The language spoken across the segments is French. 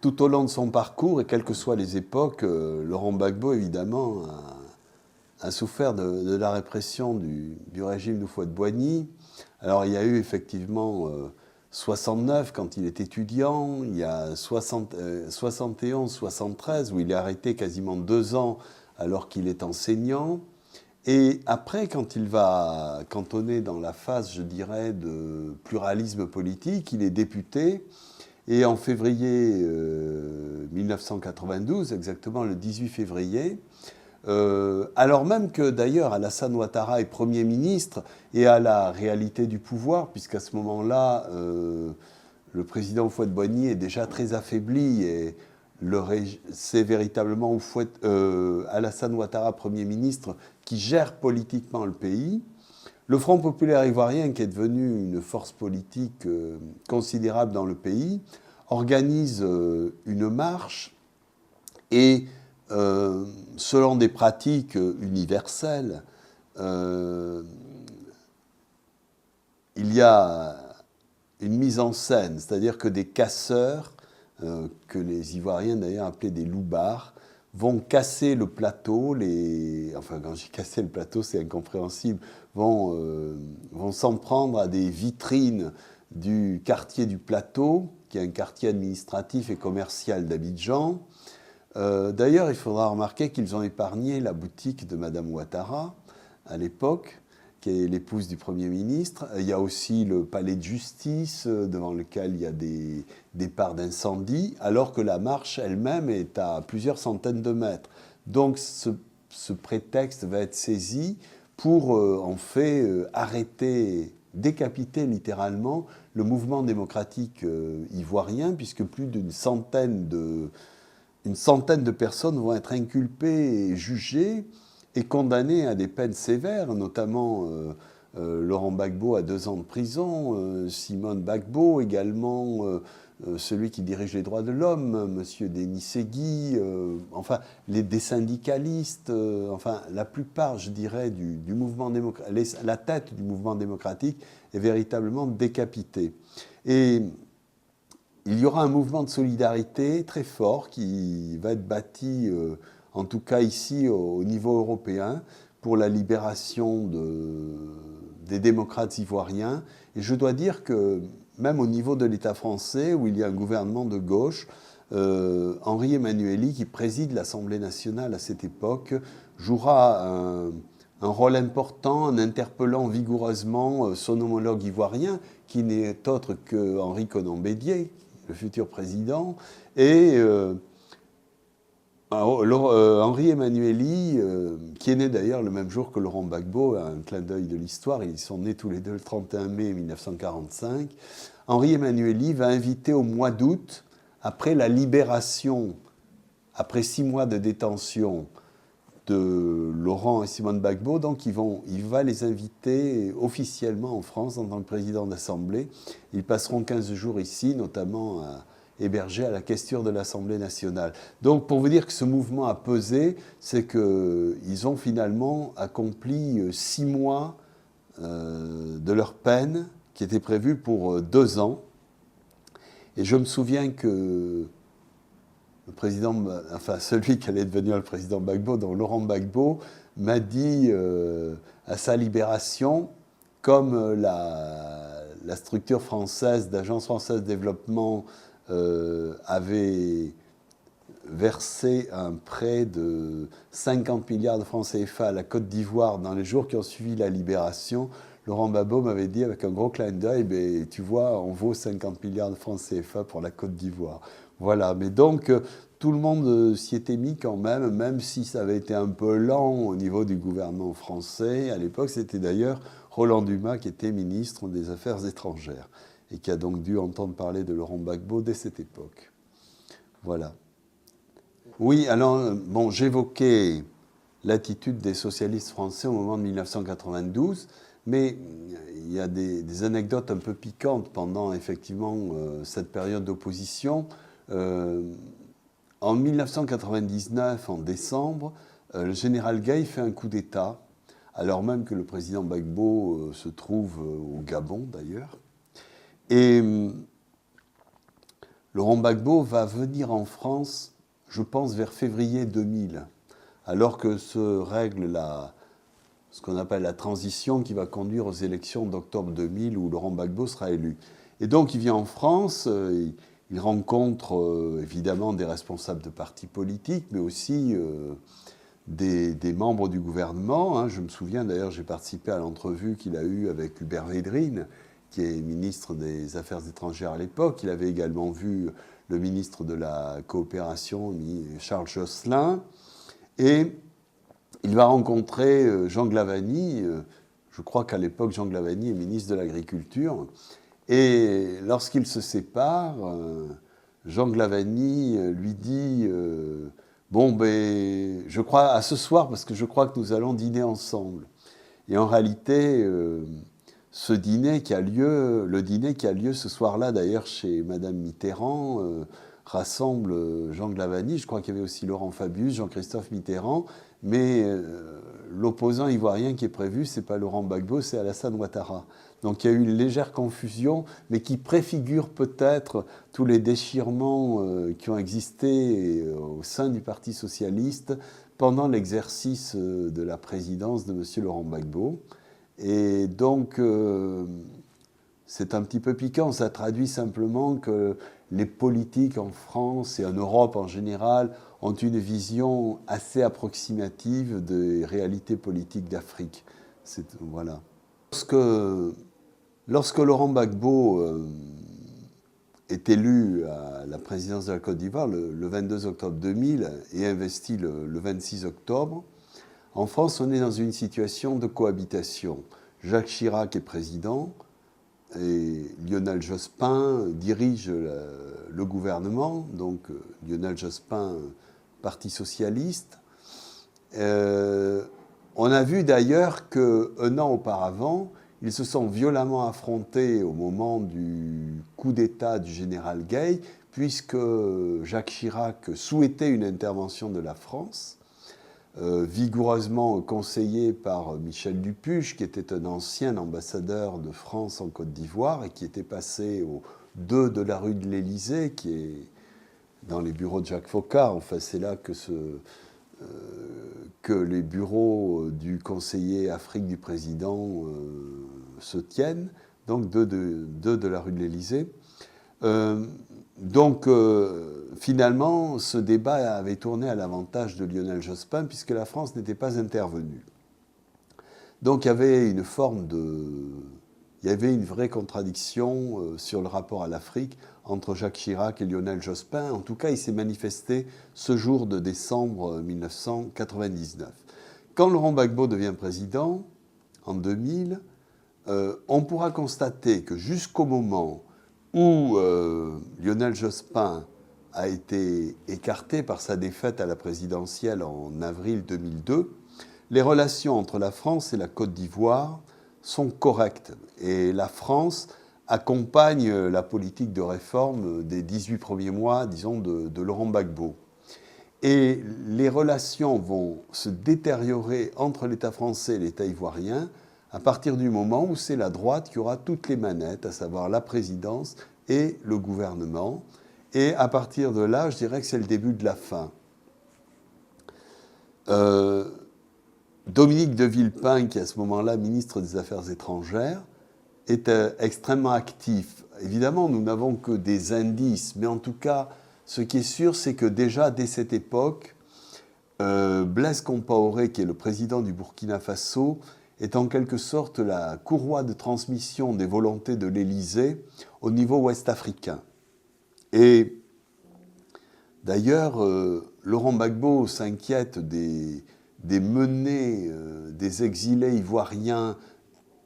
tout au long de son parcours, et quelles que soient les époques, Laurent Gbagbo, évidemment, a souffert de la répression du régime d'Houphouët-Boigny. Alors, il y a eu effectivement 69 quand il est étudiant, il y a 71, 73 où il est arrêté quasiment 2 ans alors qu'il est enseignant. Et après, quand il va cantonner dans la phase, je dirais, de pluralisme politique, il est député. Et en février 1992, exactement le 18 février, alors même que d'ailleurs Alassane Ouattara est Premier ministre et a la réalité du pouvoir, puisqu'à ce moment-là, le président Houphouët-Boigny est déjà très affaibli et c'est véritablement Alassane Ouattara, Premier ministre, qui gère politiquement le pays. Le Front populaire ivoirien, qui est devenu une force politique considérable dans le pays, organise une marche et, selon des pratiques universelles, il y a une mise en scène, c'est-à-dire que des casseurs, que les Ivoiriens d'ailleurs appelaient des loupards, vont casser le plateau, enfin quand j'ai cassé le plateau c'est incompréhensible, vont s'en prendre à des vitrines du quartier du Plateau, qui est un quartier administratif et commercial d'Abidjan. D'ailleurs, il faudra remarquer qu'ils ont épargné la boutique de Madame Ouattara, à l'époque, qui est l'épouse du Premier ministre. Il y a aussi le palais de justice, devant lequel il y a des départs d'incendie, alors que la marche elle-même est à plusieurs centaines de mètres. Donc ce prétexte va être saisi pour, en fait, arrêter, décapiter littéralement le mouvement démocratique ivoirien, puisque plus d'une centaine de personnes vont être inculpées et jugées et condamnées à des peines sévères, notamment Laurent Gbagbo à 2 ans de prison, Simone Gbagbo également, celui qui dirige les droits de l'homme, M. Denis Segui, enfin des syndicalistes, enfin la plupart, je dirais, du mouvement démocratique, la tête du mouvement démocratique est véritablement décapitée. Et il y aura un mouvement de solidarité très fort qui va être bâti, en tout cas ici au niveau européen, pour la libération des démocrates ivoiriens. Et je dois dire que même au niveau de l'État français, où il y a un gouvernement de gauche, Henri Emmanuelli, qui préside l'Assemblée nationale à cette époque, jouera un rôle important en interpellant vigoureusement son homologue ivoirien, qui n'est autre que Henri Konan Bédié, le futur président, et Henri Emmanuelli, qui est né d'ailleurs le même jour que Laurent Gbagbo, un clin d'œil de l'histoire, ils sont nés tous les deux le 31 mai 1945, Henri Emmanuelli va inviter au mois d'août, après la libération, après 6 mois de détention de Laurent et Simone Gbagbo, donc il va les inviter officiellement en France en tant que président d'Assemblée. Ils passeront 15 jours ici, notamment hébergés à la questure de l'Assemblée nationale. Donc pour vous dire que ce mouvement a pesé, c'est qu'ils ont finalement accompli 6 mois de leur peine, qui était prévue pour 2 ans. Et je me souviens que le président, enfin celui qui allait devenir le président Gbagbo, donc Laurent Gbagbo, m'a dit à sa libération, comme la structure française, d'Agence française de développement, avait versé un prêt de 50 milliards de francs CFA à la Côte d'Ivoire dans les jours qui ont suivi la libération, Laurent Gbagbo m'avait dit avec un gros clin d'œil, ben, tu vois, on vaut 50 milliards de francs CFA pour la Côte d'Ivoire. Voilà, mais donc tout le monde s'y était mis quand même si ça avait été un peu lent au niveau du gouvernement français. À l'époque, c'était d'ailleurs Roland Dumas qui était ministre des Affaires étrangères et qui a donc dû entendre parler de Laurent Gbagbo dès cette époque. Voilà. Oui, alors, bon, j'évoquais l'attitude des socialistes français au moment de 1992, mais il y a des anecdotes un peu piquantes pendant effectivement cette période d'opposition. En 1999, en décembre, le général Gaye fait un coup d'État, alors même que le président Gbagbo se trouve au Gabon d'ailleurs. Et Laurent Gbagbo va venir en France, je pense, vers février 2000, alors que se règle ce qu'on appelle la transition qui va conduire aux élections d'octobre 2000 où Laurent Gbagbo sera élu. Et donc il vient en France, il rencontre évidemment des responsables de partis politiques, mais aussi des membres du gouvernement. Hein. Je me souviens d'ailleurs, j'ai participé à l'entrevue qu'il a eue avec Hubert Védrine, qui est ministre des Affaires étrangères à l'époque. Il avait également vu le ministre de la Coopération, Charles Jospin. Et il va rencontrer Jean Glavany. Je crois qu'à l'époque, Jean Glavany est ministre de l'Agriculture. Et lorsqu'ils se séparent, Jean Glavany lui dit bon, ben, je crois à ce soir parce que je crois que nous allons dîner ensemble. Et en réalité, ce dîner qui a lieu, le dîner qui a lieu ce soir-là, d'ailleurs, chez Madame Mitterrand, rassemble Jean Glavany. Je crois qu'il y avait aussi Laurent Fabius, Jean-Christophe Mitterrand. Mais l'opposant ivoirien qui est prévu, ce n'est pas Laurent Gbagbo, c'est Alassane Ouattara. Donc il y a eu une légère confusion, mais qui préfigure peut-être tous les déchirements qui ont existé au sein du Parti socialiste pendant l'exercice de la présidence de M. Laurent Gbagbo. Et donc, c'est un petit peu piquant. Ça traduit simplement que les politiques en France et en Europe en général ont une vision assez approximative des réalités politiques d'Afrique. Voilà. Lorsque Laurent Gbagbo est élu à la présidence de la Côte d'Ivoire le 22 octobre 2000 et investi le 26 octobre, en France, on est dans une situation de cohabitation. Jacques Chirac est président et Lionel Jospin dirige le gouvernement, donc Lionel Jospin, Parti socialiste. On a vu d'ailleurs qu'un an auparavant, ils se sont violemment affrontés au moment du coup d'État du général Gay, puisque Jacques Chirac souhaitait une intervention de la France, vigoureusement conseillé par Michel Dupuche, qui était un ancien ambassadeur de France en Côte d'Ivoire et qui était passé au 2 de la rue de l'Élysée, qui est dans les bureaux de Jacques Foccart. Enfin, c'est là que les bureaux du conseiller Afrique du président se tiennent, donc 2 de la rue de l'Élysée. Donc, finalement, ce débat avait tourné à l'avantage de Lionel Jospin puisque la France n'était pas intervenue. Donc, il y avait une vraie contradiction sur le rapport à l'Afrique entre Jacques Chirac et Lionel Jospin. En tout cas, il s'est manifesté ce jour de décembre 1999. Quand Laurent Gbagbo devient président, en 2000, on pourra constater que jusqu'au moment où Lionel Jospin a été écarté par sa défaite à la présidentielle en avril 2002, les relations entre la France et la Côte d'Ivoire sont correctes. Et la France accompagne la politique de réforme des 18 premiers mois, disons, de Laurent Gbagbo. Et les relations vont se détériorer entre l'État français et l'État ivoirien à partir du moment où c'est la droite qui aura toutes les manettes, à savoir la présidence et le gouvernement. Et à partir de là, je dirais que c'est le début de la fin. Dominique de Villepin, qui est à ce moment-là ministre des Affaires étrangères, est extrêmement actif. Évidemment, nous n'avons que des indices, mais en tout cas, ce qui est sûr, c'est que déjà, dès cette époque, Blaise Compaoré, qui est le président du Burkina Faso, est en quelque sorte la courroie de transmission des volontés de l'Élysée au niveau ouest-africain. Et d'ailleurs, Laurent Gbagbo s'inquiète des menées des exilés ivoiriens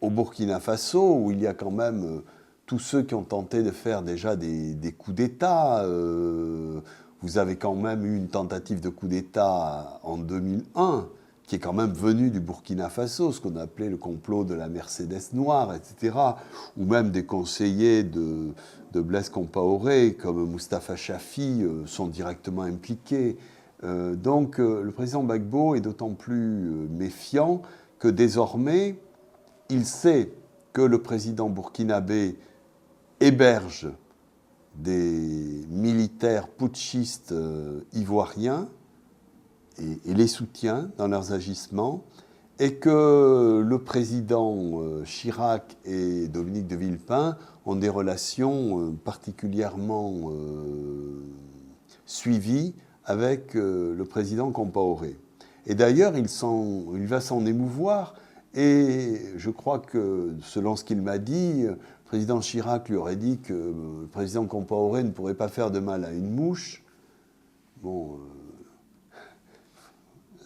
au Burkina Faso, où il y a quand même tous ceux qui ont tenté de faire déjà des coups d'État. Vous avez quand même eu une tentative de coup d'État en 2001, qui est quand même venu du Burkina Faso, ce qu'on appelait le complot de la Mercedes noire, etc., ou même des conseillers de Blaise Compaoré, comme Moustapha Chafi, sont directement impliqués. Donc le président Gbagbo est d'autant plus méfiant que désormais, il sait que le président burkinabé héberge des militaires putschistes ivoiriens et les soutient dans leurs agissements, et que le président Chirac et Dominique de Villepin ont des relations particulièrement suivies avec le président Compaoré. Et d'ailleurs, il va s'en émouvoir, et je crois que, selon ce qu'il m'a dit, le président Chirac lui aurait dit que le président Compaoré ne pourrait pas faire de mal à une mouche. Bon,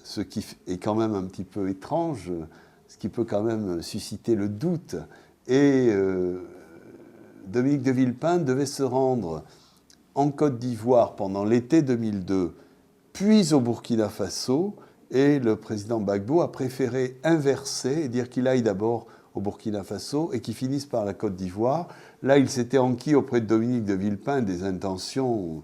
ce qui est quand même un petit peu étrange, ce qui peut quand même susciter le doute. Et Dominique de Villepin devait se rendre en Côte d'Ivoire pendant l'été 2002, puis au Burkina Faso, et le président Gbagbo a préféré inverser et dire qu'il aille d'abord au Burkina Faso et qu'il finisse par la Côte d'Ivoire. Là, il s'était enquis auprès de Dominique de Villepin des intentions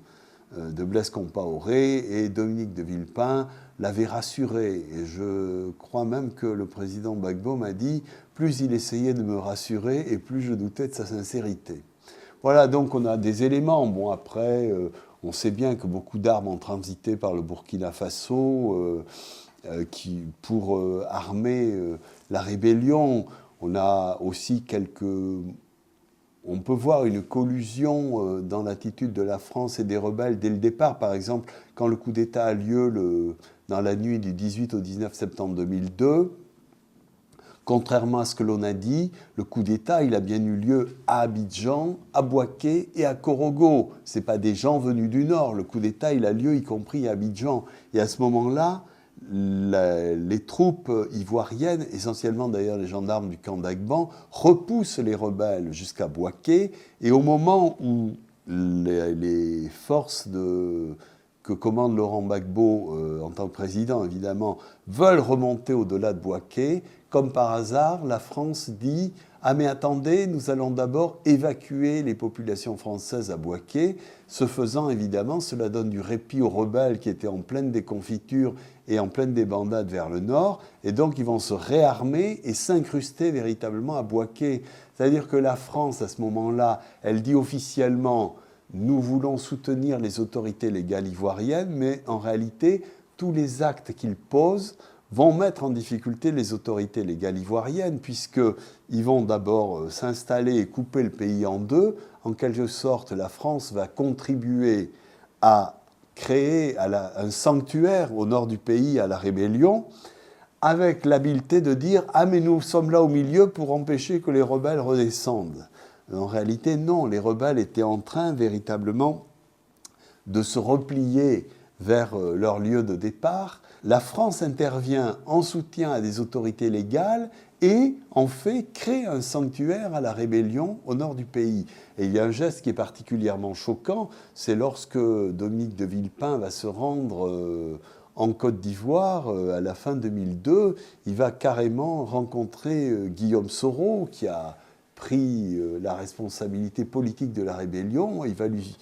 de Blaise Compaoré, et Dominique de Villepin l'avait rassuré. Et je crois même que le président Gbagbo m'a dit « plus il essayait de me rassurer et plus je doutais de sa sincérité ». Voilà, donc on a des éléments. Bon, après, on sait bien que beaucoup d'armes ont transité par le Burkina Faso pour armer la rébellion. On a aussi on peut voir une collusion dans l'attitude de la France et des rebelles dès le départ. Par exemple, quand le coup d'État a lieu dans la nuit du 18 au 19 septembre 2002, contrairement à ce que l'on a dit, le coup d'État, il a bien eu lieu à Abidjan, à Bouaké et à Korogo. Ce n'est pas des gens venus du Nord. Le coup d'État, il a lieu y compris à Abidjan. Et à ce moment-là, les troupes ivoiriennes, essentiellement d'ailleurs les gendarmes du camp d'Agban, repoussent les rebelles jusqu'à Bouaké. Et au moment où les forces que commande Laurent Gbagbo en tant que président, évidemment, veulent remonter au-delà de Bouaké, comme par hasard, la France dit « Ah mais attendez, nous allons d'abord évacuer les populations françaises à Bouaké ». Ce faisant, évidemment, cela donne du répit aux rebelles qui étaient en pleine déconfiture et en pleine débandade vers le nord. Et donc, ils vont se réarmer et s'incruster véritablement à Bouaké. C'est-à-dire que la France, à ce moment-là, elle dit officiellement « Nous voulons soutenir les autorités légales ivoiriennes », mais en réalité, tous les actes qu'ils posent vont mettre en difficulté les autorités légales ivoiriennes, puisqu'ils vont d'abord s'installer et couper le pays en deux. En quelque sorte, la France va contribuer à créer un sanctuaire au nord du pays à la rébellion, avec l'habileté de dire « Ah, mais nous sommes là au milieu pour empêcher que les rebelles redescendent ». En réalité, non, les rebelles étaient en train véritablement de se replier vers leur lieu de départ. La France intervient en soutien à des autorités légales et, en fait, crée un sanctuaire à la rébellion au nord du pays. Et il y a un geste qui est particulièrement choquant, c'est lorsque Dominique de Villepin va se rendre en Côte d'Ivoire à la fin 2002. Il va carrément rencontrer Guillaume Soro, qui a pris la responsabilité politique de la rébellion. Il va lui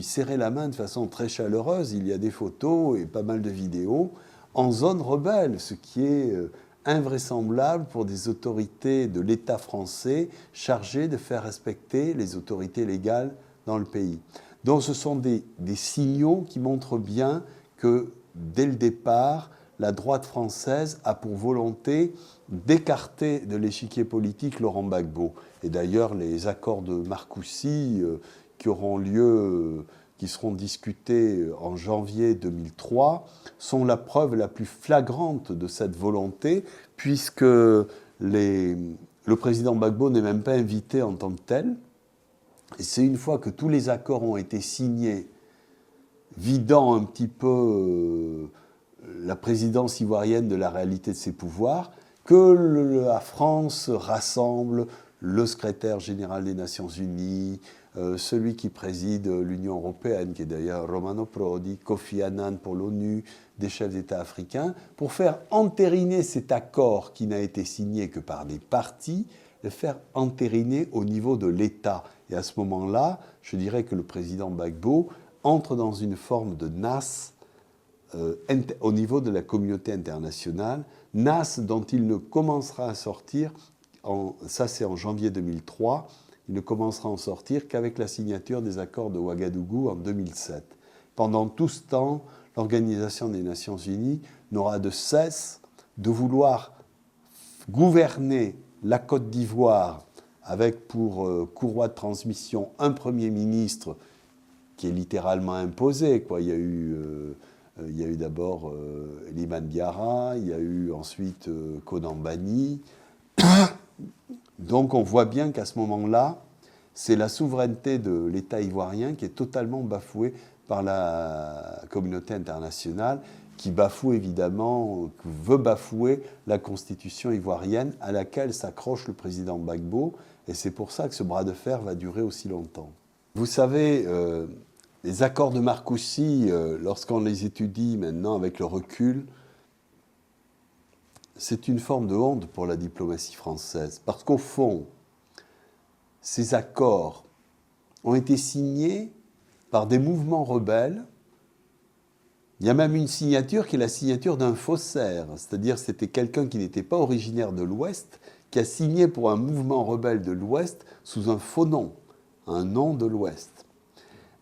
serrer la main de façon très chaleureuse. Il y a des photos et pas mal de vidéos en zone rebelle, ce qui est invraisemblable pour des autorités de l'État français chargées de faire respecter les autorités légales dans le pays. Donc ce sont des signaux qui montrent bien que dès le départ, la droite française a pour volonté d'écarter de l'échiquier politique Laurent Gbagbo. Et d'ailleurs, les accords de Marcoussis qui seront discutés en janvier 2003, sont la preuve la plus flagrante de cette volonté, puisque le président Gbagbo n'est même pas invité en tant que tel. Et c'est une fois que tous les accords ont été signés, vidant un petit peu la présidence ivoirienne de la réalité de ses pouvoirs, que la France rassemble le secrétaire général des Nations Unies, celui qui préside l'Union européenne, qui est d'ailleurs Romano Prodi, Kofi Annan pour l'ONU, des chefs d'État africains, pour faire entériner cet accord qui n'a été signé que par des partis, le faire entériner au niveau de l'État. Et à ce moment-là, je dirais que le président Gbagbo entre dans une forme de NAS au niveau de la communauté internationale, NAS dont il ne commencera à sortir, ça c'est en janvier 2003, il ne commencera à en sortir qu'avec la signature des accords de Ouagadougou en 2007. Pendant tout ce temps, l'Organisation des Nations Unies n'aura de cesse de vouloir gouverner la Côte d'Ivoire avec pour courroie de transmission un Premier ministre qui est littéralement imposé, quoi. Il y a eu d'abord Liman Diarra, il y a eu ensuite Konan Banny. Donc on voit bien qu'à ce moment-là, c'est la souveraineté de l'État ivoirien qui est totalement bafouée par la communauté internationale, qui bafoue évidemment, qui veut bafouer la constitution ivoirienne à laquelle s'accroche le président Gbagbo, et c'est pour ça que ce bras de fer va durer aussi longtemps. Vous savez, les accords de Marcoussis, lorsqu'on les étudie maintenant avec le recul, c'est une forme de honte pour la diplomatie française. Parce qu'au fond, ces accords ont été signés par des mouvements rebelles. Il y a même une signature qui est la signature d'un faussaire, c'est-à-dire c'était quelqu'un qui n'était pas originaire de l'Ouest, qui a signé pour un mouvement rebelle de l'Ouest sous un faux nom, un nom de l'Ouest.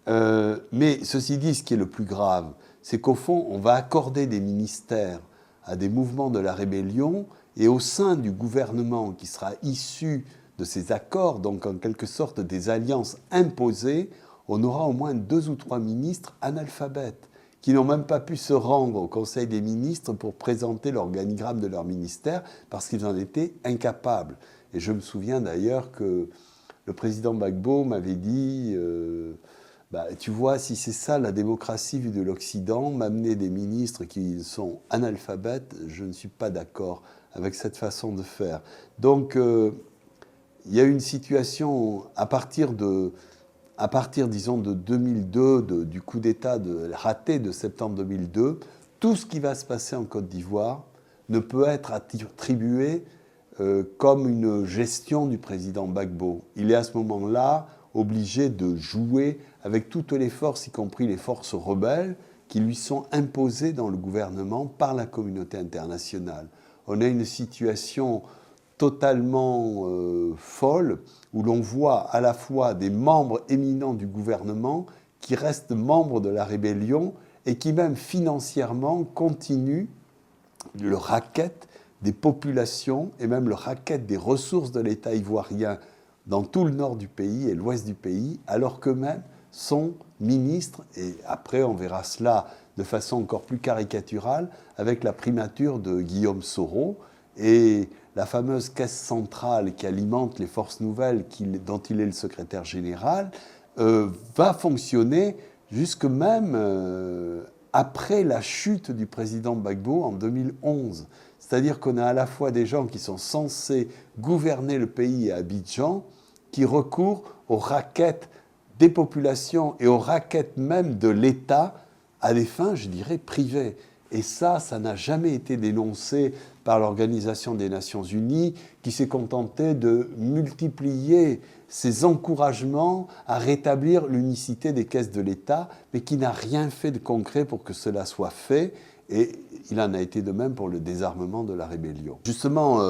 Mais ceci dit, ce qui est le plus grave, c'est qu'au fond, on va accorder des ministères à des mouvements de la rébellion, et au sein du gouvernement qui sera issu de ces accords, donc en quelque sorte des alliances imposées, on aura au moins 2 ou 3 ministres analphabètes, qui n'ont même pas pu se rendre au Conseil des ministres pour présenter l'organigramme de leur ministère, parce qu'ils en étaient incapables. Et je me souviens d'ailleurs que le président Gbagbo m'avait dit tu vois, si c'est ça la démocratie vue de l'Occident, m'amener des ministres qui sont analphabètes, je ne suis pas d'accord avec cette façon de faire. Donc, il y a une situation à partir, disons, de 2002, du coup d'État raté de septembre 2002, tout ce qui va se passer en Côte d'Ivoire ne peut être attribué comme une gestion du président Gbagbo. Il est à ce moment-là obligé de jouer avec toutes les forces, y compris les forces rebelles, qui lui sont imposées dans le gouvernement par la communauté internationale. On a une situation totalement folle, où l'on voit à la fois des membres éminents du gouvernement qui restent membres de la rébellion et qui même financièrement continuent le racket des populations et même le racket des ressources de l'État ivoirien dans tout le nord du pays et l'ouest du pays, alors qu'eux-mêmes sont ministres, et après on verra cela de façon encore plus caricaturale, avec la primature de Guillaume Soro, et la fameuse caisse centrale qui alimente les forces nouvelles dont il est le secrétaire général, va fonctionner jusque même après la chute du président Gbagbo en 2011. C'est-à-dire qu'on a à la fois des gens qui sont censés gouverner le pays à Abidjan, qui recourent aux raquettes des populations et aux raquettes même de l'État à des fins, je dirais, privées. Et ça n'a jamais été dénoncé par l'Organisation des Nations Unies, qui s'est contentée de multiplier ses encouragements à rétablir l'unicité des caisses de l'État, mais qui n'a rien fait de concret pour que cela soit fait. Et il en a été de même pour le désarmement de la rébellion. Justement,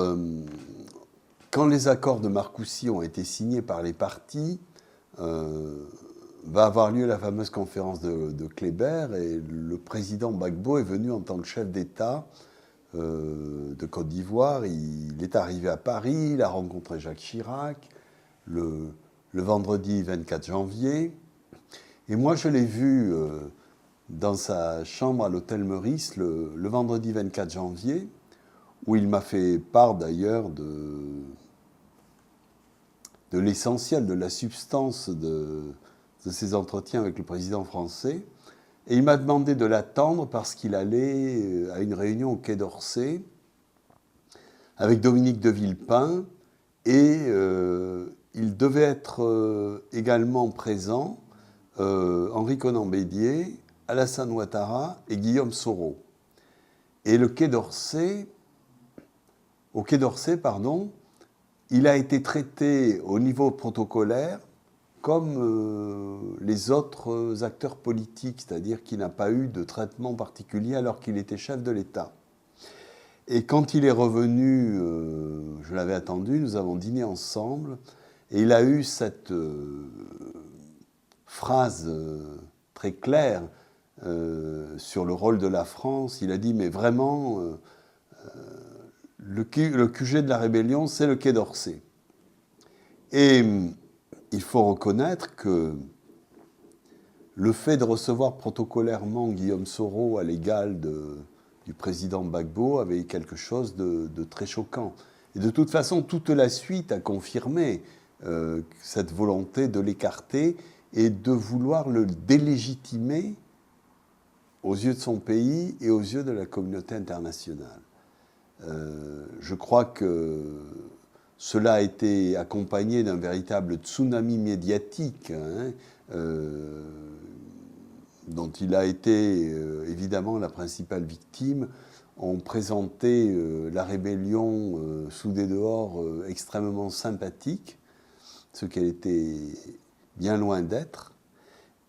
quand les accords de Marcoussis ont été signés par les partis, va avoir lieu la fameuse conférence de Kléber, et le président Gbagbo est venu en tant que chef d'État de Côte d'Ivoire. Il est arrivé à Paris, il a rencontré Jacques Chirac le vendredi 24 janvier. Et moi, je l'ai vu dans sa chambre à l'hôtel Meurice le vendredi 24 janvier, où il m'a fait part d'ailleurs de l'essentiel, de la substance de ses entretiens avec le président français. Et il m'a demandé de l'attendre parce qu'il allait à une réunion au Quai d'Orsay avec Dominique de Villepin, et il devait être également présent Henri Konan Bédier, Alassane Ouattara et Guillaume Soro. Et au Quai d'Orsay, il a été traité au niveau protocolaire comme les autres acteurs politiques, c'est-à-dire qu'il n'a pas eu de traitement particulier alors qu'il était chef de l'État. Et quand il est revenu, je l'avais attendu, nous avons dîné ensemble, Et il a eu cette phrase très claire sur le rôle de la France. Il a dit, mais vraiment, le QG de la rébellion, c'est le Quai d'Orsay. Et il faut reconnaître que le fait de recevoir protocolairement Guillaume Soro à l'égal du président Gbagbo avait quelque chose de très choquant. Et de toute façon, toute la suite a confirmé cette volonté de l'écarter et de vouloir le délégitimer aux yeux de son pays et aux yeux de la communauté internationale. Je crois que cela a été accompagné d'un véritable tsunami médiatique, dont il a été évidemment la principale victime. On présentait la rébellion sous des dehors extrêmement sympathiques, ce qu'elle était bien loin d'être.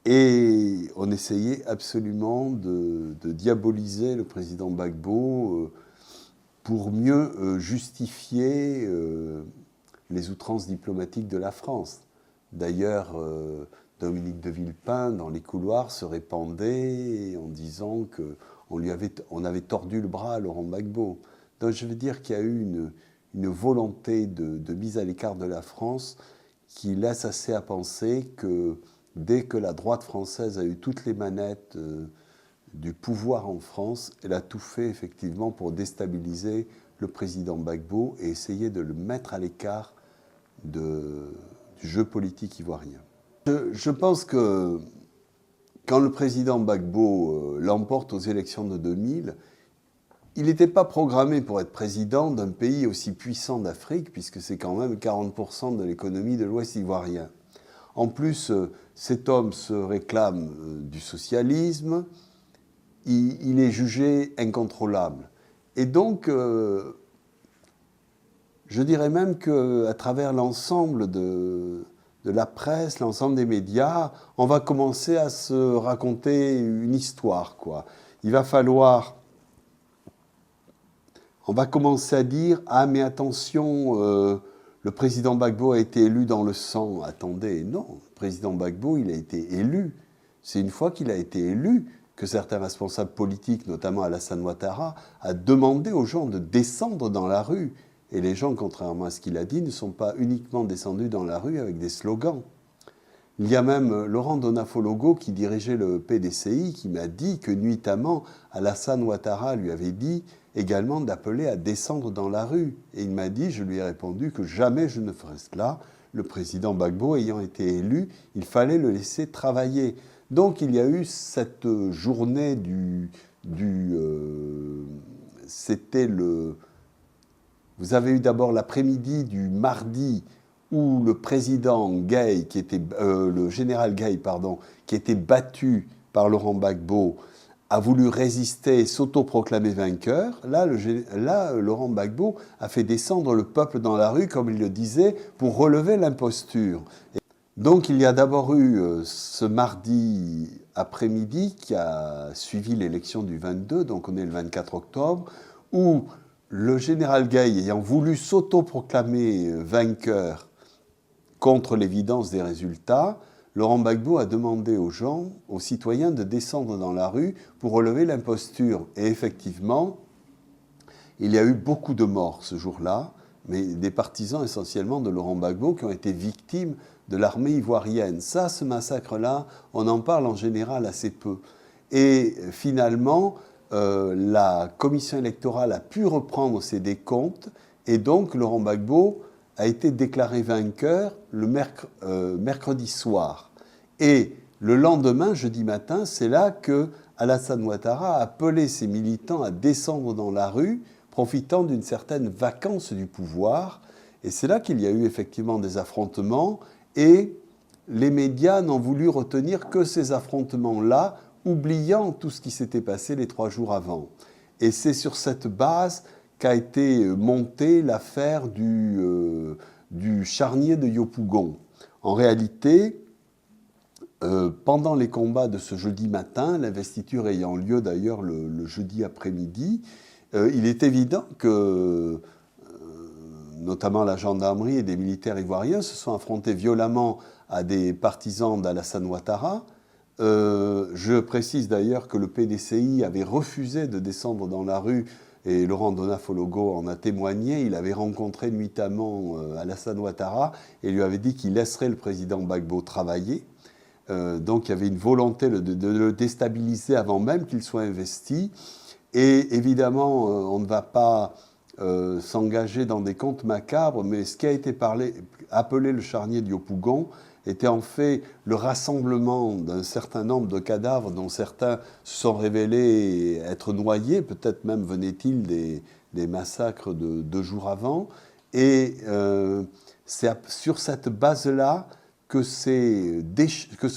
Et on essayait absolument de diaboliser le président Gbagbo pour mieux justifier les outrances diplomatiques de la France. D'ailleurs, Dominique de Villepin, dans les couloirs, se répandait en disant qu'on avait tordu le bras à Laurent Gbagbo. Donc je veux dire qu'il y a eu une volonté de mise à l'écart de la France qui laisse assez à penser que dès que la droite française a eu toutes les manettes du pouvoir en France, elle a tout fait effectivement pour déstabiliser le président Gbagbo et essayer de le mettre à l'écart du jeu politique ivoirien. Je pense que quand le président Gbagbo l'emporte aux élections de 2000, il n'était pas programmé pour être président d'un pays aussi puissant d'Afrique, puisque c'est quand même 40% de l'économie de l'Ouest ivoirien. En plus, cet homme se réclame du socialisme, il est jugé incontrôlable. Et donc, je dirais même qu'à travers l'ensemble de la presse, l'ensemble des médias, on va commencer à se raconter une histoire, quoi. Il va falloir... On va commencer à dire « Ah, mais attention, le président Gbagbo a été élu dans le sang. » Attendez, non, le président Gbagbo, il a été élu. C'est une fois qu'il a été élu que certains responsables politiques, notamment Alassane Ouattara, a demandé aux gens de descendre dans la rue. Et les gens, contrairement à ce qu'il a dit, ne sont pas uniquement descendus dans la rue avec des slogans. Il y a même Laurent Donafologo, qui dirigeait le PDCI, qui m'a dit que nuitamment, Alassane Ouattara lui avait dit également d'appeler à descendre dans la rue. Et il m'a dit, je lui ai répondu que jamais je ne ferais cela. Le président Gbagbo ayant été élu, il fallait le laisser travailler. Donc il y a eu cette journée c'était le... Vous avez eu d'abord l'après-midi du mardi où le président Gueye, le général Gueye, pardon, qui était battu par Laurent Gbagbo, a voulu résister et s'autoproclamer vainqueur. Là, Laurent Gbagbo a fait descendre le peuple dans la rue, comme il le disait, pour relever l'imposture. Donc il y a d'abord eu ce mardi après-midi qui a suivi l'élection du 22, donc on est le 24 octobre, où le général Gueye, ayant voulu s'autoproclamer vainqueur contre l'évidence des résultats, Laurent Gbagbo a demandé aux gens, aux citoyens, de descendre dans la rue pour relever l'imposture. Et effectivement, il y a eu beaucoup de morts ce jour-là, mais des partisans essentiellement de Laurent Gbagbo qui ont été victimes de l'armée ivoirienne. Ça, ce massacre-là, on en parle en général assez peu. Et finalement, la commission électorale a pu reprendre ses décomptes, et donc Laurent Gbagbo a été déclaré vainqueur le mercredi soir. Et le lendemain, jeudi matin, c'est là que Alassane Ouattara a appelé ses militants à descendre dans la rue, profitant d'une certaine vacance du pouvoir. Et c'est là qu'il y a eu effectivement des affrontements, et les médias n'ont voulu retenir que ces affrontements-là, oubliant tout ce qui s'était passé les 3 jours avant. Et c'est sur cette base qu'a été montée l'affaire du charnier de Yopougon. En réalité, pendant les combats de ce jeudi matin, l'investiture ayant lieu d'ailleurs le jeudi après-midi, il est évident que notamment la gendarmerie et des militaires ivoiriens, se sont affrontés violemment à des partisans d'Alassane Ouattara. Je précise d'ailleurs que le PDCI avait refusé de descendre dans la rue, et Laurent Donafologo en a témoigné. Il avait rencontré nuitamment Alassane Ouattara et lui avait dit qu'il laisserait le président Gbagbo travailler. Donc il y avait une volonté de le déstabiliser avant même qu'il soit investi. Et évidemment, on ne va pas s'engager dans des contes macabres, mais ce qui a été appelé le charnier de Yopougon était en fait le rassemblement d'un certain nombre de cadavres dont certains se sont révélés être noyés, peut-être même venaient-ils des massacres de 2 jours avant. Et c'est sur cette base-là que se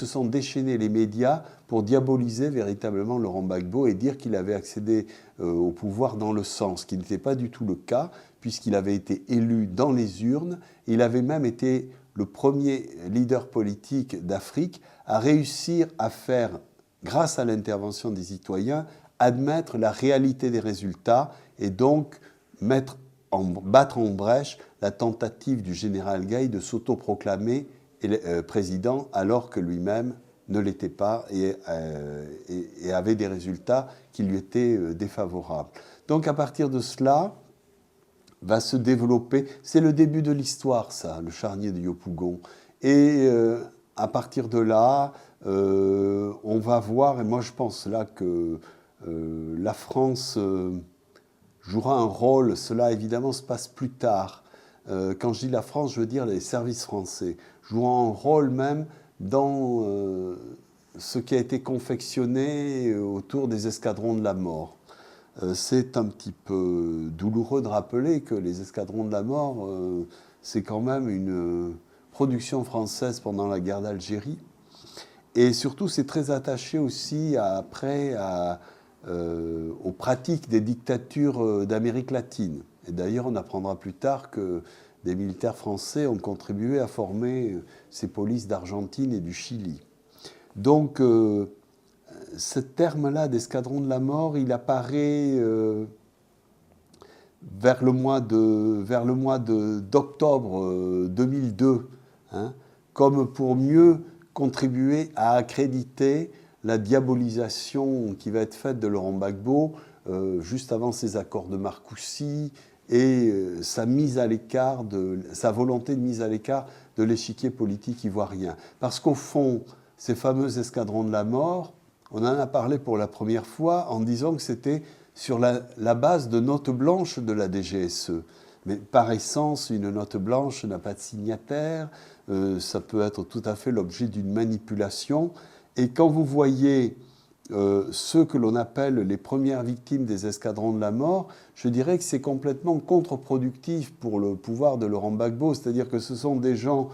sont déchaînés les médias pour diaboliser véritablement Laurent Gbagbo et dire qu'il avait accédé au pouvoir dans le sang, ce qui n'était pas du tout le cas, puisqu'il avait été élu dans les urnes. Il avait même été le premier leader politique d'Afrique à réussir à faire, grâce à l'intervention des citoyens, admettre la réalité des résultats et donc battre en brèche la tentative du général Gaye de s'autoproclamer président alors que lui-même ne l'était pas et avait des résultats qui lui étaient défavorables. Donc à partir de cela, va se développer, c'est le début de l'histoire ça, le charnier de Yopougon. Et à partir de là, on va voir, et moi je pense là que la France jouera un rôle, cela évidemment se passe plus tard. Quand je dis la France, je veux dire les services français, joueront un rôle même dans ce qui a été confectionné autour des escadrons de la mort. C'est un petit peu douloureux de rappeler que les escadrons de la mort, c'est quand même une production française pendant la guerre d'Algérie. Et surtout, c'est très attaché aussi aux pratiques des dictatures d'Amérique latine. Et d'ailleurs, on apprendra plus tard que des militaires français ont contribué à former ces polices d'Argentine et du Chili. Donc, ce terme-là d'escadron de la mort, il apparaît vers le mois d'octobre 2002, hein, comme pour mieux contribuer à accréditer la diabolisation qui va être faite de Laurent Gbagbo juste avant ses accords de Marcoussis et sa volonté de mise à l'écart de l'échiquier politique ivoirien. Parce qu'au fond, ces fameux escadrons de la mort, on en a parlé pour la première fois en disant que c'était sur la base de notes blanches de la DGSE. Mais par essence, une note blanche n'a pas de signataire, ça peut être tout à fait l'objet d'une manipulation. Et quand vous voyez ceux que l'on appelle les premières victimes des escadrons de la mort, je dirais que c'est complètement contre-productif pour le pouvoir de Laurent Gbagbo. C'est-à-dire que ce sont des gens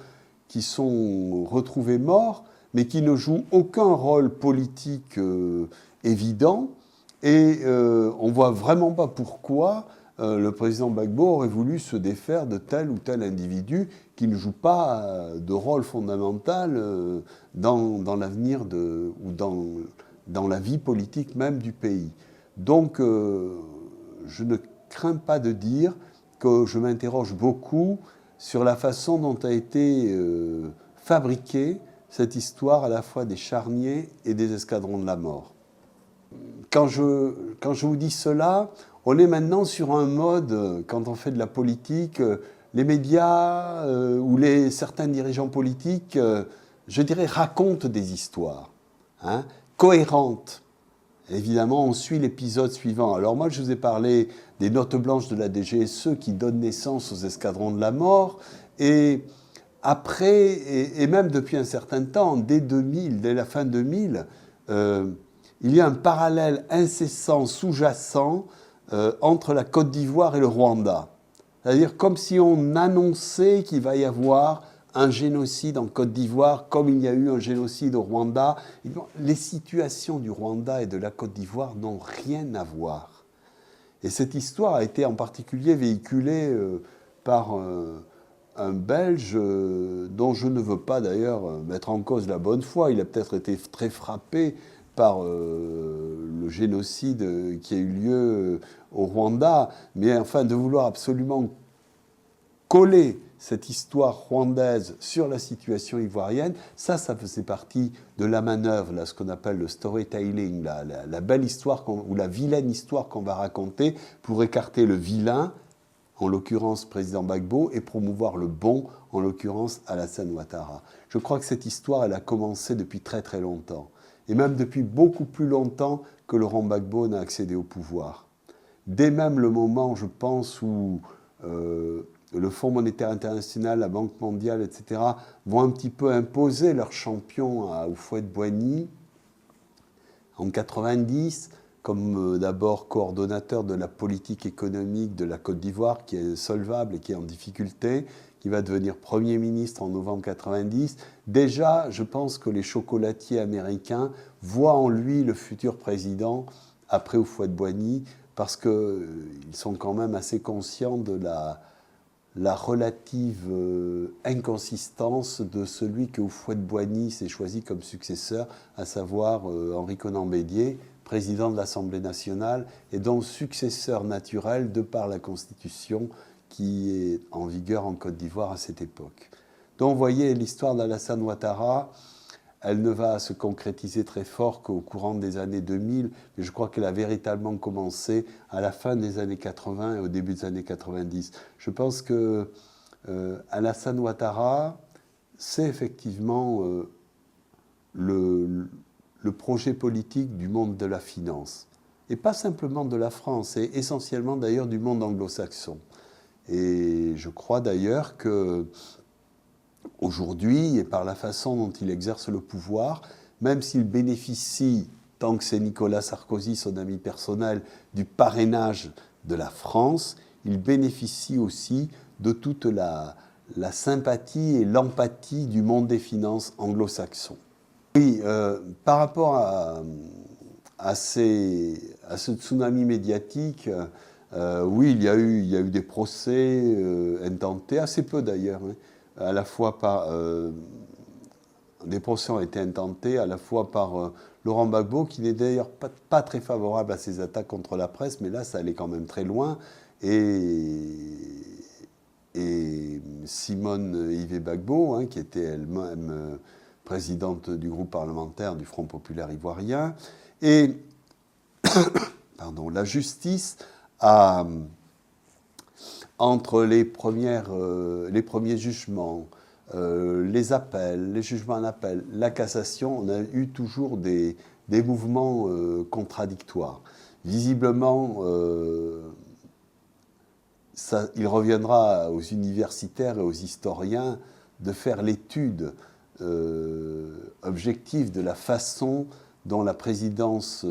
qui sont retrouvés morts, mais qui ne jouent aucun rôle politique évident. Et on ne voit vraiment pas pourquoi le président Gbagbo aurait voulu se défaire de tel ou tel individu qui ne joue pas de rôle fondamental dans l'avenir ou dans la vie politique même du pays. Donc, je ne crains pas de dire que je m'interroge beaucoup sur la façon dont a été fabriquée cette histoire à la fois des charniers et des escadrons de la mort. Quand je vous dis cela, on est maintenant sur un mode, quand on fait de la politique, les médias ou certains dirigeants politiques, je dirais, racontent des histoires, hein, cohérentes. Évidemment, on suit l'épisode suivant. Alors moi, je vous ai parlé des notes blanches de la DGSE qui donnent naissance aux escadrons de la mort. Et après, et même depuis un certain temps, dès la fin 2000, il y a un parallèle incessant, sous-jacent, entre la Côte d'Ivoire et le Rwanda. C'est-à-dire comme si on annonçait qu'il va y avoir un génocide en Côte d'Ivoire, comme il y a eu un génocide au Rwanda. Les situations du Rwanda et de la Côte d'Ivoire n'ont rien à voir. Et cette histoire a été en particulier véhiculée par un Belge dont je ne veux pas d'ailleurs mettre en cause la bonne foi. Il a peut-être été très frappé par le génocide qui a eu lieu au Rwanda, mais enfin de vouloir absolument coller cette histoire rwandaise sur la situation ivoirienne, ça faisait partie de la manœuvre, là, ce qu'on appelle le storytelling, la belle histoire ou la vilaine histoire qu'on va raconter pour écarter le vilain, en l'occurrence président Gbagbo, et promouvoir le bon, en l'occurrence Alassane Ouattara. Je crois que cette histoire, elle a commencé depuis très très longtemps, et même depuis beaucoup plus longtemps que Laurent Gbagbo n'a accédé au pouvoir. Dès même le moment, je pense, où le Fonds monétaire international, la Banque mondiale, etc., vont un petit peu imposer leur champion à Houphouët-Boigny en 90, comme d'abord coordonnateur de la politique économique de la Côte d'Ivoire, qui est solvable et qui est en difficulté, qui va devenir Premier ministre en novembre 90. Déjà, je pense que les chocolatiers américains voient en lui le futur président après Houphouët-Boigny, parce qu'ils sont quand même assez conscients de la relative inconsistance de celui que Houphouët-Boigny s'est choisi comme successeur, à savoir Henri Konan Bédié, président de l'Assemblée nationale, et donc successeur naturel de par la Constitution qui est en vigueur en Côte d'Ivoire à cette époque. Donc vous voyez, l'histoire d'Alassane Ouattara, elle ne va se concrétiser très fort qu'au courant des années 2000, mais je crois qu'elle a véritablement commencé à la fin des années 80 et au début des années 90. Je pense que Alassane Ouattara, c'est effectivement le projet politique du monde de la finance. Et pas simplement de la France, c'est essentiellement d'ailleurs du monde anglo-saxon. Et je crois d'ailleurs que aujourd'hui, et par la façon dont il exerce le pouvoir, même s'il bénéficie, tant que c'est Nicolas Sarkozy, son ami personnel, du parrainage de la France, il bénéficie aussi de toute la sympathie et l'empathie du monde des finances anglo-saxon. Oui, par rapport à ce tsunami médiatique, oui, il y a eu des procès intentés, assez peu d'ailleurs, hein, à la fois par... des procès ont été intentés à la fois par Laurent Gbagbo, qui n'est d'ailleurs pas très favorable à ces attaques contre la presse, mais là, ça allait quand même très loin, et Simone Ivé Gbagbo, hein, qui était elle-même présidente du groupe parlementaire du Front populaire ivoirien, et pardon, la justice a... Entre les premiers jugements, les appels, les jugements en appel, la cassation, on a eu toujours des mouvements contradictoires. Visiblement, il reviendra aux universitaires et aux historiens de faire l'étude objective de la façon dont la présidence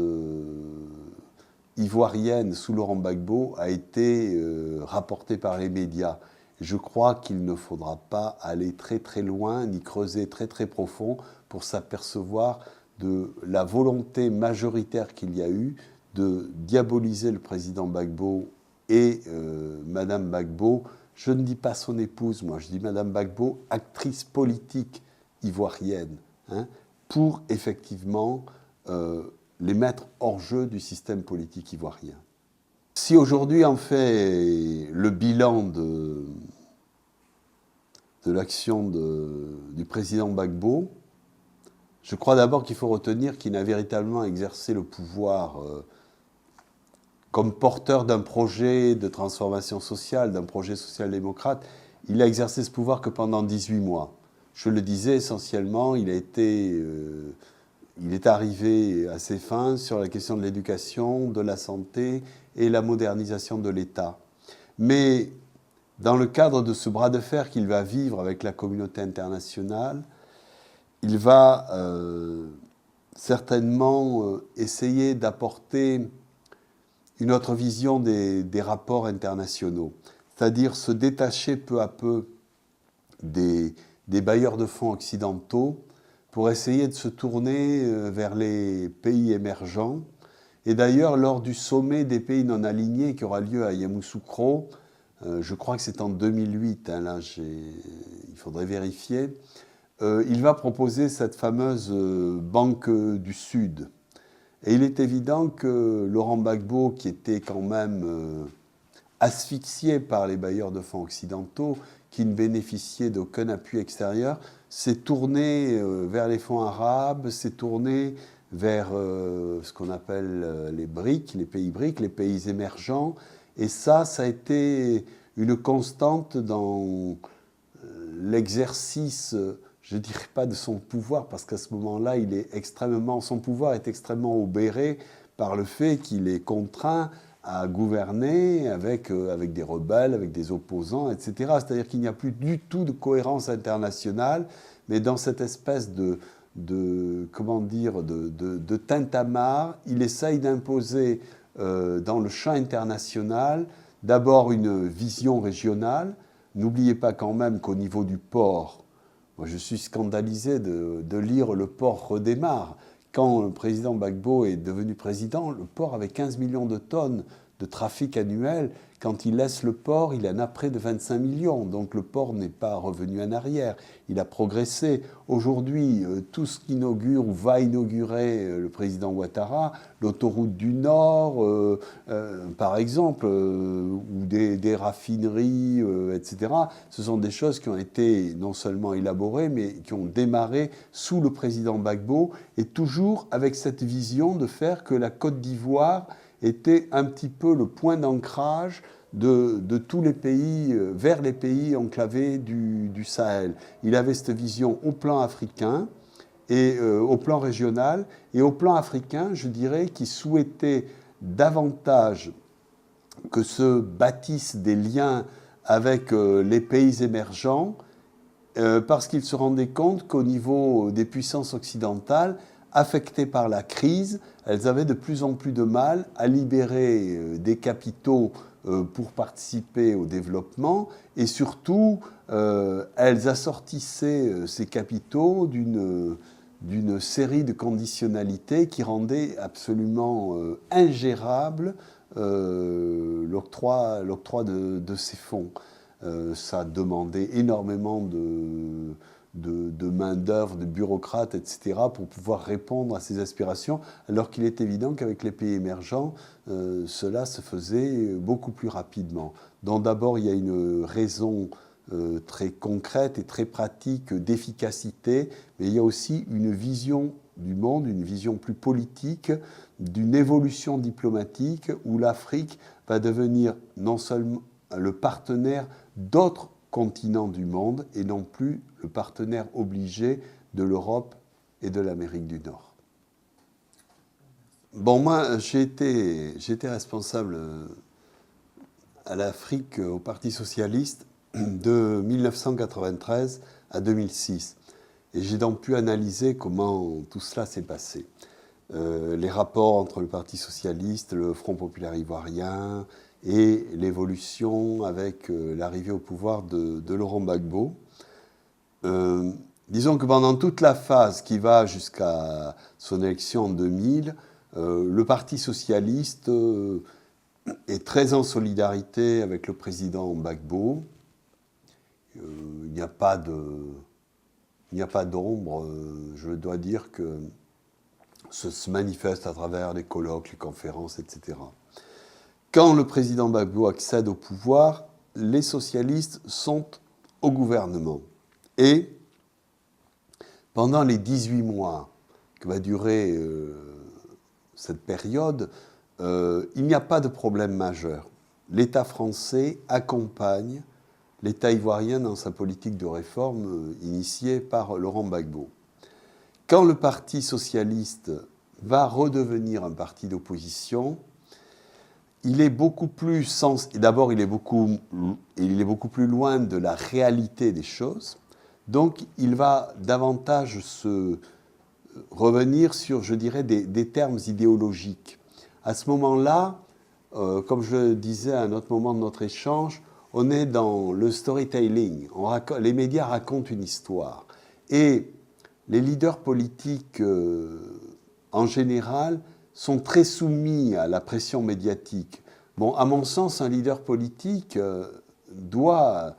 ivoirienne sous Laurent Gbagbo a été rapportée par les médias. Je crois qu'il ne faudra pas aller très très loin, ni creuser très très profond pour s'apercevoir de la volonté majoritaire qu'il y a eu de diaboliser le président Gbagbo et Madame Gbagbo. Je ne dis pas son épouse, moi, je dis Madame Gbagbo, actrice politique ivoirienne, hein, pour effectivement les mettre hors jeu du système politique ivoirien. Si aujourd'hui on fait le bilan de l'action du président Gbagbo, je crois d'abord qu'il faut retenir qu'il n'a véritablement exercé le pouvoir comme porteur d'un projet de transformation sociale, d'un projet social-démocrate. Il a exercé ce pouvoir que pendant 18 mois. Je le disais, essentiellement, il est arrivé à ses fins sur la question de l'éducation, de la santé et la modernisation de l'État. Mais dans le cadre de ce bras de fer qu'il va vivre avec la communauté internationale, il va certainement essayer d'apporter une autre vision des rapports internationaux, c'est-à-dire se détacher peu à peu des bailleurs de fonds occidentaux pour essayer de se tourner vers les pays émergents. Et d'ailleurs, lors du sommet des pays non alignés qui aura lieu à Yamoussoukro, je crois que c'est en 2008, hein, là il faudrait vérifier, il va proposer cette fameuse Banque du Sud. Et il est évident que Laurent Gbagbo, qui était quand même asphyxié par les bailleurs de fonds occidentaux, qui ne bénéficiaient d'aucun appui extérieur, s'est tourné vers les fonds arabes, s'est tourné vers ce qu'on appelle les BRIC, les pays BRIC, les pays émergents. Et ça a été une constante dans l'exercice, je ne dirais pas de son pouvoir, parce qu'à ce moment-là, son pouvoir est extrêmement obéré par le fait qu'il est contraint à gouverner avec des rebelles, avec des opposants, etc. C'est-à-dire qu'il n'y a plus du tout de cohérence internationale, mais dans cette espèce de tintamarre, il essaye d'imposer dans le champ international d'abord une vision régionale. N'oubliez pas quand même qu'au niveau du port, moi je suis scandalisé de lire le port redémarre. Quand le président Gbagbo est devenu président, le port avait 15 millions de tonnes de trafic annuel. Quand il laisse le port, il en a près de 25 millions. Donc le port n'est pas revenu en arrière. Il a progressé. Aujourd'hui, tout ce qu'inaugure ou va inaugurer le président Ouattara, l'autoroute du Nord, par exemple, ou des raffineries, etc., ce sont des choses qui ont été non seulement élaborées, mais qui ont démarré sous le président Gbagbo, et toujours avec cette vision de faire que la Côte d'Ivoire était un petit peu le point d'ancrage de tous les pays, vers les pays enclavés du Sahel. Il avait cette vision au plan africain et au plan régional, et au plan africain, je dirais, qu'il souhaitait davantage que se bâtissent des liens avec les pays émergents, parce qu'il se rendait compte qu'au niveau des puissances occidentales, affectées par la crise, elles avaient de plus en plus de mal à libérer des capitaux pour participer au développement, et surtout, elles assortissaient ces capitaux d'une série de conditionnalités qui rendaient absolument ingérable l'octroi de ces fonds. Ça demandait énormément de main-d'œuvre, de bureaucrates, etc., pour pouvoir répondre à ces aspirations, alors qu'il est évident qu'avec les pays émergents, cela se faisait beaucoup plus rapidement. Donc d'abord, il y a une raison très concrète et très pratique d'efficacité, mais il y a aussi une vision du monde, une vision plus politique, d'une évolution diplomatique où l'Afrique va devenir non seulement le partenaire d'autres continents du monde et non plus le partenaire obligé de l'Europe et de l'Amérique du Nord. Bon, moi, j'ai été responsable à l'Afrique, au Parti socialiste, de 1993 à 2006. Et j'ai donc pu analyser comment tout cela s'est passé. Les rapports entre le Parti socialiste, le Front populaire ivoirien et l'évolution avec l'arrivée au pouvoir de Laurent Gbagbo. Disons que pendant toute la phase qui va jusqu'à son élection en 2000, le Parti socialiste est très en solidarité avec le président Gbagbo. Il n'y a pas d'ombre. Je dois dire que se manifeste à travers les colloques, les conférences, etc. Quand le président Gbagbo accède au pouvoir, les socialistes sont au gouvernement. Et pendant les 18 mois que va durer cette période, il n'y a pas de problème majeur. L'État français accompagne l'État ivoirien dans sa politique de réforme initiée par Laurent Gbagbo. Quand le Parti socialiste va redevenir un parti d'opposition, il est beaucoup plus d'abord, il est beaucoup plus loin de la réalité des choses. Donc, il va davantage revenir sur, je dirais, des termes idéologiques. À ce moment-là, comme je disais à un autre moment de notre échange, on est dans le storytelling. Les médias racontent une histoire. Et les leaders politiques, en général, sont très soumis à la pression médiatique. Bon, à mon sens, un leader politique doit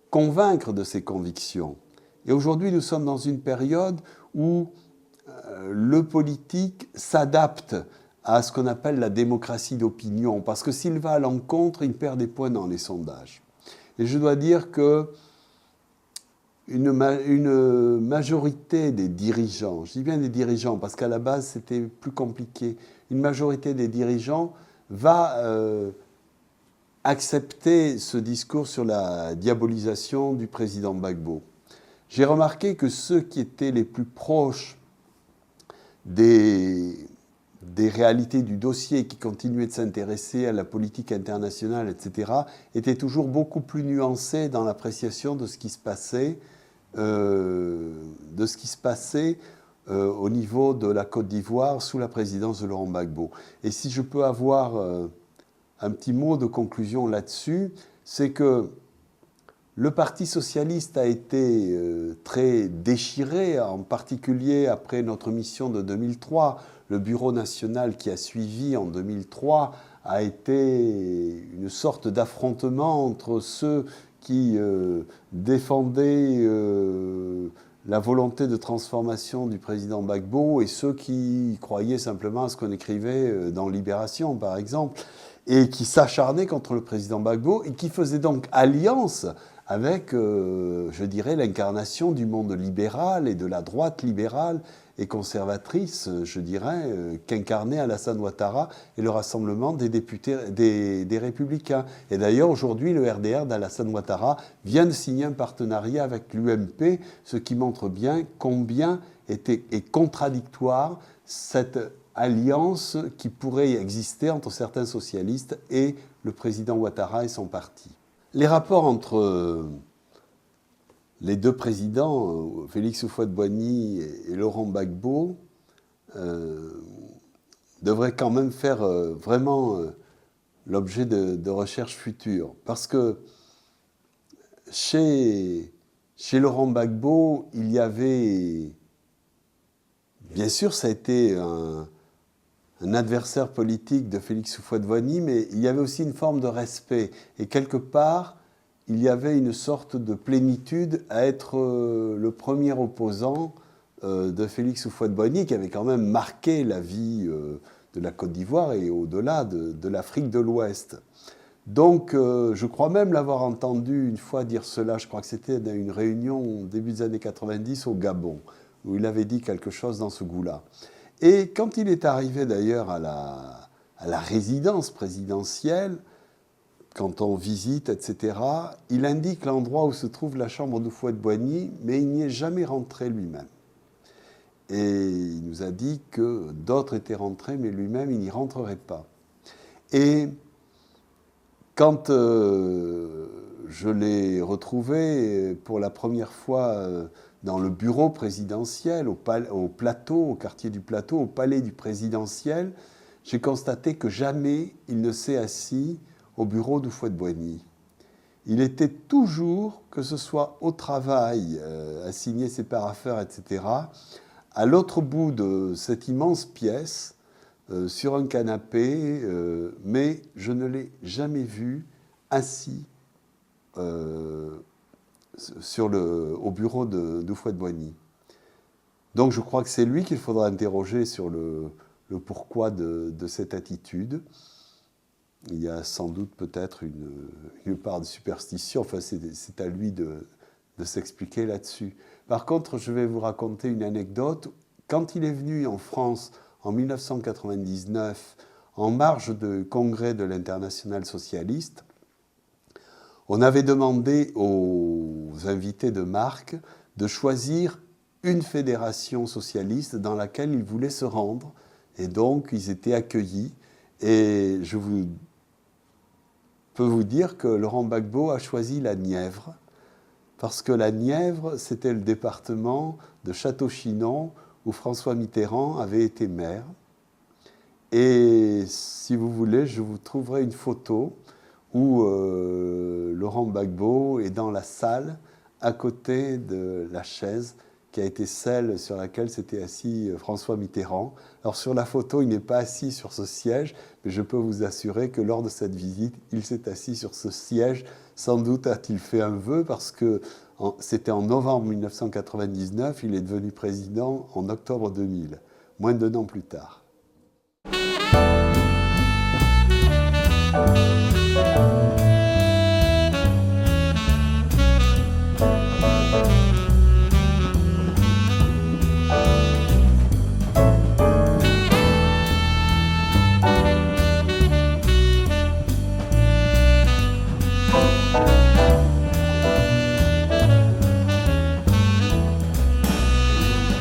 convaincre de ses convictions. Et aujourd'hui, nous sommes dans une période où le politique s'adapte à ce qu'on appelle la démocratie d'opinion, parce que s'il va à l'encontre, il perd des points dans les sondages. Et je dois dire que une majorité des dirigeants, je dis bien des dirigeants, parce qu'à la base c'était plus compliqué, une majorité des dirigeants va accepter ce discours sur la diabolisation du président Gbagbo. J'ai remarqué que ceux qui étaient les plus proches des réalités du dossier, qui continuaient de s'intéresser à la politique internationale, etc., étaient toujours beaucoup plus nuancés dans l'appréciation de ce qui se passait, au niveau de la Côte d'Ivoire sous la présidence de Laurent Gbagbo. Et si je peux avoir un petit mot de conclusion là-dessus, c'est que le Parti socialiste a été très déchiré, en particulier après notre mission de 2003. Le Bureau national qui a suivi en 2003 a été une sorte d'affrontement entre ceux qui défendaient la volonté de transformation du président Gbagbo et ceux qui croyaient simplement à ce qu'on écrivait dans Libération, par exemple, et qui s'acharnaient contre le président Gbagbo et qui faisaient donc alliance avec, je dirais, l'incarnation du monde libéral et de la droite libérale et conservatrice, je dirais, qu'incarnait Alassane Ouattara et le rassemblement des députés, des Républicains. Et d'ailleurs, aujourd'hui, le RDR d'Alassane Ouattara vient de signer un partenariat avec l'UMP, ce qui montre bien combien est contradictoire cette alliance qui pourrait exister entre certains socialistes et le président Ouattara et son parti. Les rapports entre les deux présidents, Félix Houphouët-Boigny et Laurent Gbagbo, devraient quand même faire vraiment l'objet de recherches futures. Parce que chez Laurent Gbagbo, il y avait... Bien sûr, ça a été un adversaire politique de Félix Houphouët-Boigny, mais il y avait aussi une forme de respect. Et quelque part, il y avait une sorte de plénitude à être le premier opposant de Félix Houphouët-Boigny, qui avait quand même marqué la vie de la Côte d'Ivoire et au-delà de l'Afrique de l'Ouest. Donc, je crois même l'avoir entendu une fois dire cela, je crois que c'était dans une réunion au début des années 90 au Gabon, où il avait dit quelque chose dans ce goût-là. Et quand il est arrivé d'ailleurs à la résidence présidentielle, quand on visite, etc., il indique l'endroit où se trouve la chambre d'Houphouët-Boigny, mais il n'y est jamais rentré lui-même. Et il nous a dit que d'autres étaient rentrés, mais lui-même, il n'y rentrerait pas. Et quand je l'ai retrouvé pour la première fois dans le bureau présidentiel, au plateau, au quartier du Plateau, au palais du présidentiel, j'ai constaté que jamais il ne s'est assis au bureau d'Houphouët-Boigny. Il était toujours, que ce soit au travail, à signer ses parapheurs, etc., à l'autre bout de cette immense pièce, sur un canapé, mais je ne l'ai jamais vu assis au bureau d'Houphouët-Boigny. Donc je crois que c'est lui qu'il faudra interroger sur le pourquoi de cette attitude. Il y a sans doute peut-être une part de superstition, enfin c'est à lui de s'expliquer là-dessus. Par contre, je vais vous raconter une anecdote. Quand il est venu en France en 1999, en marge du congrès de l'Internationale socialiste, on avait demandé aux invités de marque de choisir une fédération socialiste dans laquelle ils voulaient se rendre. Et donc, ils étaient accueillis. Et je peux vous dire que Laurent Gbagbo a choisi la Nièvre, parce que la Nièvre, c'était le département de Château-Chinon où François Mitterrand avait été maire. Et si vous voulez, je vous trouverai une photo où Laurent Gbagbo est dans la salle à côté de la chaise qui a été celle sur laquelle s'était assis François Mitterrand. Alors sur la photo, il n'est pas assis sur ce siège, mais je peux vous assurer que lors de cette visite, il s'est assis sur ce siège. Sans doute a-t-il fait un vœu parce que c'était en novembre 1999, il est devenu président en octobre 2000, moins d'1 an plus tard. Bye.